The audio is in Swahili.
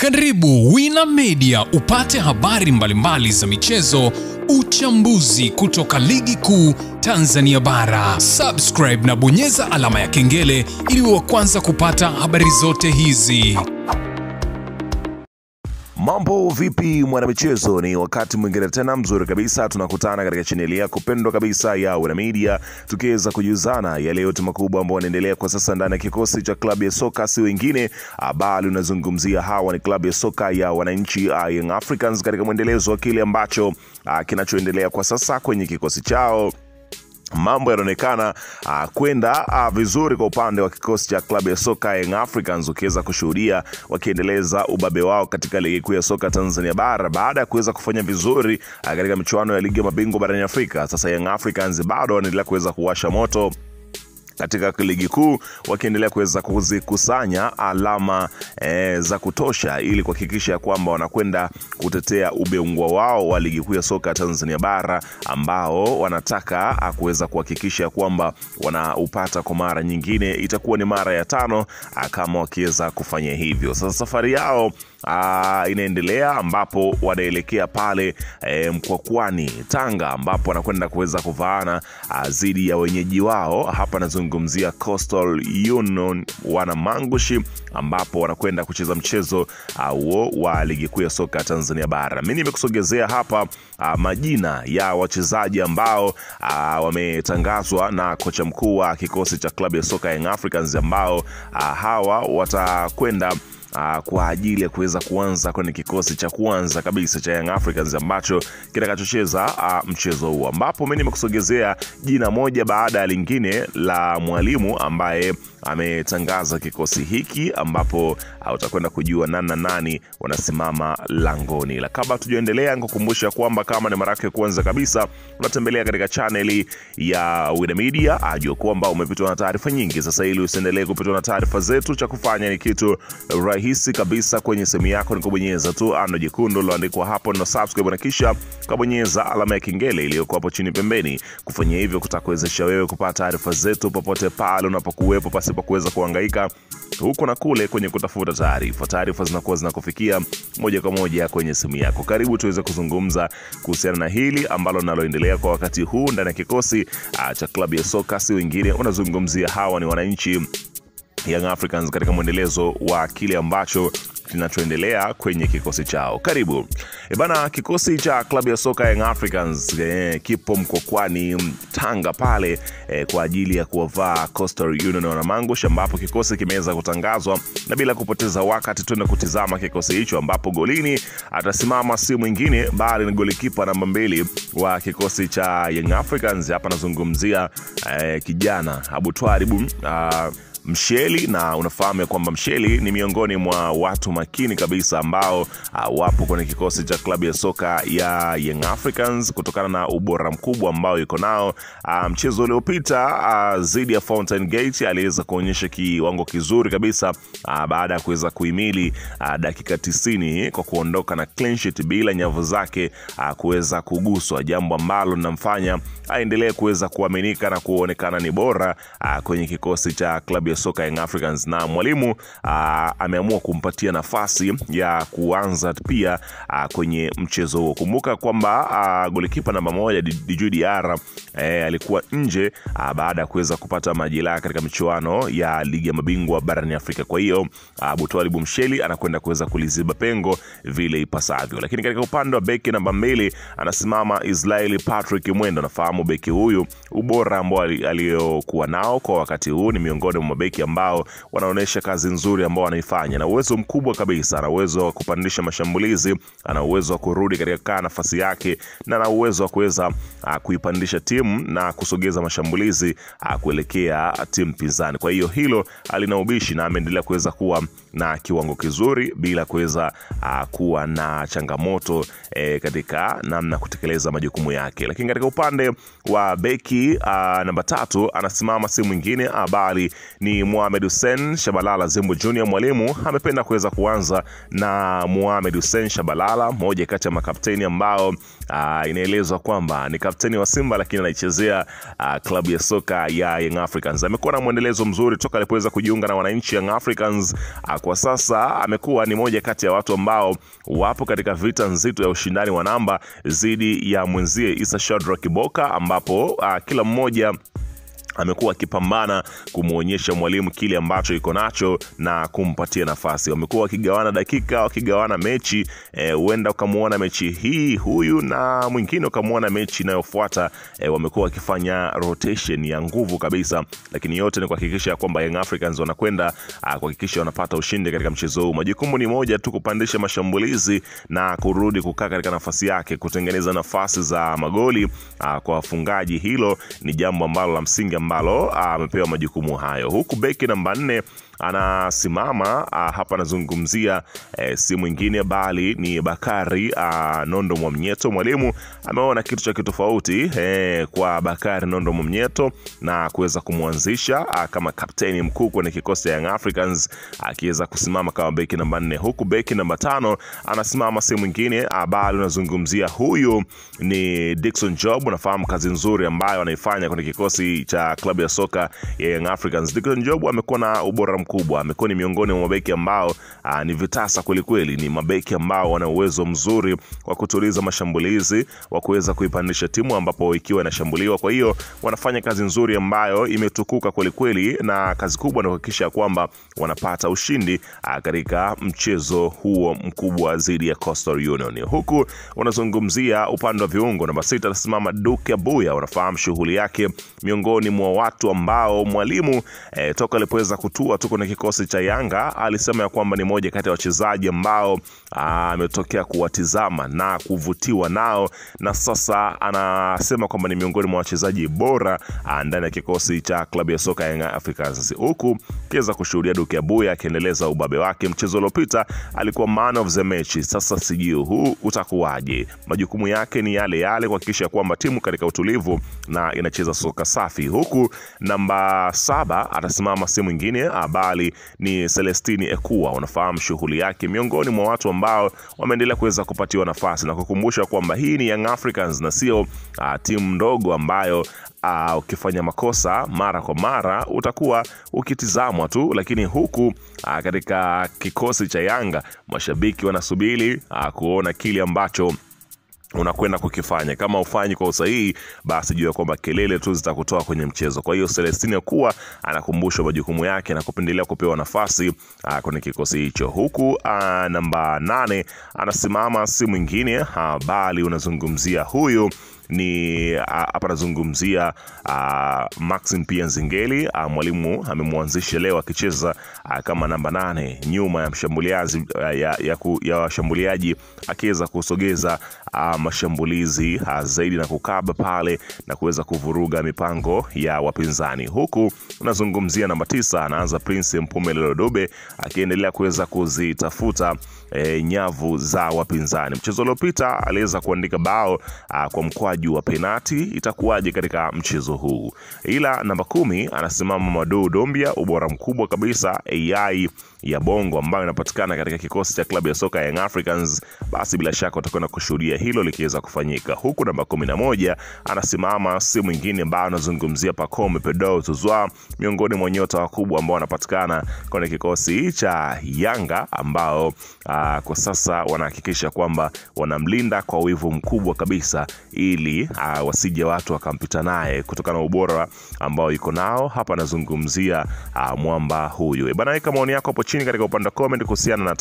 Karibu Wina Media upate habari mbalimbali za michezo, uchambuzi kutoka ligi kuu Tanzania bara. Subscribe na bonyeza alama ya kengele ili uwe wa kwanza kupata habari zote hizi. Mambo vipi mwanamichezo, ni wakati mwingine tena mzuri kabisa tunakutana katika chaneli yako pendwa kabisa ya Wina Media, tukiweza kujuzana yale yote makubwa ambayo yanaendelea kwa sasa ndani ya kikosi cha klabu ya soka si wengine bali unazungumzia hawa ni klabu ya soka ya wananchi Young Africans, katika mwendelezo wa kile ambacho kinachoendelea kwa sasa kwenye kikosi chao. Mambo yanaonekana kwenda vizuri kwa upande wa kikosi cha klabu ya soka Young Africans, ukiweza kushuhudia wakiendeleza ubabe wao katika ligi kuu ya soka Tanzania bara baada ya kuweza kufanya vizuri katika michuano ya ligi ya mabingwa barani Afrika. Sasa Young Africans bado wanaendelea kuweza kuwasha moto katika ligi kuu, wakiendelea kuweza kuzikusanya alama za kutosha ili kuhakikisha kwamba wanakwenda kutetea ubingwa wao wa ligi kuu ya soka Tanzania bara, ambao wanataka kuweza kuhakikisha kwamba wanaupata kwa mara nyingine. Itakuwa ni mara ya 5 kama wakiweza kufanya hivyo. Sasa safari yao inaendelea, ambapo wanaelekea pale Mkwakwani Tanga, ambapo wanakwenda kuweza kuvaana dhidi ya wenyeji wao. Hapa nazungumzia Coastal Union Wanamangushi, ambapo wanakwenda kucheza mchezo huo wa ligi kuu ya soka Tanzania bara. Mimi nimekusogezea hapa majina ya wachezaji ambao wametangazwa na kocha mkuu wa kikosi cha klabu ya soka Young Africans, ambao hawa watakwenda kwa ajili ya kuweza kuanza kwenye kikosi cha kwanza kabisa cha Young Africans ambacho kitakachocheza mchezo huu, ambapo mimi nimekusogezea jina moja baada ya lingine la mwalimu ambaye ametangaza kikosi hiki, ambapo utakwenda kujua nani wanasimama langoni. La kabla tujaendelea, nikukumbusha kwamba kama ni mara yako ya kwanza kabisa unatembelea katika channel ya Wina Media, ajua kwamba umepitwa na taarifa nyingi. Sasa ili usiendelee kupitwa na taarifa zetu, cha kufanya ni kitu rahisi kabisa. Kwenye simu yako ni kubonyeza tu ano jekundu liloandikwa hapo na subscribe, na kisha kubonyeza alama ya kengele iliyoko hapo chini pembeni. Kufanya hivyo kutakuwezesha wewe kupata taarifa zetu popote pale unapokuwepo, pasipo kuweza kuhangaika huko na kule kwenye kutafuta taarifa. Taarifa zinakuwa zinakufikia moja kwa moja kwenye simu yako. Karibu tuweze kuzungumza kuhusiana na hili ambalo linaloendelea kwa wakati huu ndani ya kikosi cha klabu ya soka si wengine. Unazungumzia hawa ni wananchi Young Africans katika mwendelezo wa kile ambacho kinachoendelea kwenye kikosi chao. Karibu. Bana, kikosi cha klabu ya soka Young Africans kipo Mkwakwani Tanga pale kwa ajili ya kuwavaa Coastal Union Wanamangushi, ambapo kikosi kimeweza kutangazwa, na bila kupoteza wakati tuende kutizama kikosi hicho, ambapo golini atasimama si mwingine bali ni golikipa namba 2 wa kikosi cha Young Africans. Hapa nazungumzia kijana Abutwalibu Msheli, na unafahamu kwamba Msheli ni miongoni mwa watu makini kabisa ambao wapo kwenye kikosi cha klabu ya soka ya Young Africans kutokana na ubora mkubwa ambao yuko nao. Mchezo uliopita dhidi ya Fountain Gate aliweza kuonyesha kiwango kizuri kabisa baada ya kuweza kuhimili dakika 90 kwa kuondoka na clean sheet bila nyavu zake kuweza kuguswa, jambo ambalo linamfanya aendelee kuweza kuaminika na kuonekana ni bora kwenye kikosi cha klabu ya soka Young Africans, na mwalimu ameamua kumpatia nafasi ya kuanza pia kwenye mchezo huo. Kumbuka kwamba golikipa namba 1 Djigui Diarra alikuwa nje baada ya kuweza kupata majeraha katika michuano ya ligi ya mabingwa barani Afrika. Kwa hiyo Abutwalibu Msheli anakwenda kuweza kuliziba pengo vile ipasavyo. Lakini katika upande wa beki namba 2 anasimama Israeli Patrick Mwenda. Nafahamu beki huyu ubora ambao aliyokuwa nao kwa wakati huu ni miongoni mwa mabeki ambao wanaonesha kazi nzuri ambao wanaifanya, na uwezo mkubwa kabisa. Ana uwezo wa kupandisha mashambulizi, ana uwezo wa kurudi katika nafasi yake, na ana uwezo wa kuweza kuipandisha timu na kusogeza mashambulizi kuelekea timu pinzani. Kwa hiyo hilo alina ubishi, na ameendelea kuweza kuwa na kiwango kizuri bila kuweza kuwa na changamoto katika namna kutekeleza majukumu yake. Lakini katika upande wa beki namba 3 anasimama si mwingine bali ni ni Mohamed Hussein Shabalala Zimbu Junior. Mwalimu amependa kuweza kuanza na Mohamed Hussein Shabalala, moja kati ya makapteni ambao inaelezwa kwamba ni kapteni wa Simba lakini anaichezea klabu ya soka ya Young Africans. Amekuwa na mwendelezo mzuri toka alipoweza kujiunga na wananchi Young Africans. Kwa sasa amekuwa ni moja kati ya watu ambao wapo katika vita nzito ya ushindani wa namba zidi ya mwenzie Issa Shadrack Kiboka, ambapo kila mmoja amekuwa akipambana kumuonyesha mwalimu kile ambacho iko nacho na kumpatia nafasi. Wamekuwa wakigawana dakika, wakigawana mechi. Huenda ukamuona mechi hii huyu na mwingine ukamuona mechi inayofuata. Wamekuwa wakifanya rotation ya nguvu kabisa, lakini yote ni kuhakikisha kwamba Young Africans wanakwenda kuhakikisha wanapata ushindi katika mchezo huu. Majukumu ni moja tu, kupandisha mashambulizi na kurudi kukaa katika nafasi yake, kutengeneza nafasi za magoli kwa wafungaji. Hilo ni jambo ambalo la msingi ambalo amepewa majukumu hayo. Huku beki namba 4 anasimama hapa, anazungumzia si mwingine bali ni Bakari Nondo Mwamnyeto. Mwalimu ameona kitu cha kitofauti kwa Bakari Nondo Mwamnyeto na kuweza kumwanzisha kama kapteni mkuu kwenye kikosi cha Young Africans, akiweza kusimama kama beki namba 4. Huku beki namba 5 anasimama si mwingine bali unazungumzia huyu ni Dickson Job. Unafahamu kazi nzuri ambayo anaifanya kwenye kikosi cha klabu ya soka ya Young Africans. Dickson Job amekuwa na ubora mkubwa, amekuwa ni miongoni mwa mabeki ambao ni vitasa kweli kweli. Ni mabeki ambao wana uwezo mzuri wa kutuliza mashambulizi, wa kuweza kuipandisha timu ambapo ikiwa inashambuliwa. Kwa hiyo wanafanya kazi nzuri ambayo imetukuka kweli kweli, na kazi kubwa ni kuhakikisha kwamba wanapata ushindi katika mchezo huo mkubwa dhidi ya Coastal Union. Huku unazungumzia upande wa viungo, namba 6 anasimama Duke Abuya. Unafahamu shughuli yake miongoni mwa watu ambao mwalimu toka alipoweza kutua tuko na kikosi cha Yanga alisema ya kwamba ni moja kati ya wachezaji ambao ametokea kuwatizama na kuvutiwa nao, na sasa anasema kwamba ni miongoni mwa wachezaji bora ndani ya kikosi cha klabu ya soka Young Africans. Huku kiweza kushuhudia Duke Abuya akiendeleza ubabe wake. Mchezo uliopita alikuwa man of the match. Sasa sijui huu utakuwaje. Majukumu yake ni yale yale, kuhakikisha kwamba timu katika utulivu na inacheza soka safi. Huku namba 7 atasimama si mwingine bali ni Celestine Ekua. Unafahamu shughuli yake miongoni mwa watu ambao wameendelea kuweza kupatiwa nafasi, na kukumbusha kwamba hii ni Young Africans na sio timu ndogo ambayo ukifanya makosa mara kwa mara utakuwa ukitizamwa tu. Lakini huku katika kikosi cha Yanga mashabiki wanasubiri kuona kile ambacho unakwenda kukifanya. Kama ufanyi kwa usahihi, basi jua kwamba kelele tu zitakutoa kwenye mchezo. Kwa hiyo Celestine kuwa anakumbushwa majukumu yake na kupendelea kupewa nafasi kwenye kikosi hicho. Huku namba 8 anasimama si mwingine bali unazungumzia huyu ni hapa nazungumzia Maxim Pia Nzingeli. Mwalimu amemwanzisha leo akicheza kama namba 8 nyuma ya mshambuliaji ya washambuliaji, akiweza kusogeza mashambulizi zaidi na kukaba pale na kuweza kuvuruga mipango ya wapinzani. Huku unazungumzia namba 9 anaanza Prince Mpumelelo Dube, akiendelea kuweza kuzitafuta nyavu za wapinzani. Mchezo uliopita aliweza kuandika bao kwa mkwaju wa penati. Itakuwaje katika mchezo huu? Ila namba 10 anasimama Madu Dombia, ubora mkubwa kabisa, AI ya bongo ambayo inapatikana katika kikosi cha klabu ya soka Young Africans. Basi bila shaka utakwenda kushuhudia hilo likiweza kufanyika. Huku namba 11 anasimama si mwingine ambao anazungumzia Pacome Pedro Zouzoua, miongoni mwa nyota wakubwa ambao wanapatikana kwenye kikosi cha Yanga, ambao kwa sasa wanahakikisha kwamba wanamlinda kwa wivu mkubwa kabisa, ili wasije watu wakampita naye kutokana na ubora ambao yuko nao. Hapa nazungumzia mwamba huyu. Bana, weka maoni yako hapo chini katika upande wa comment kuhusiana na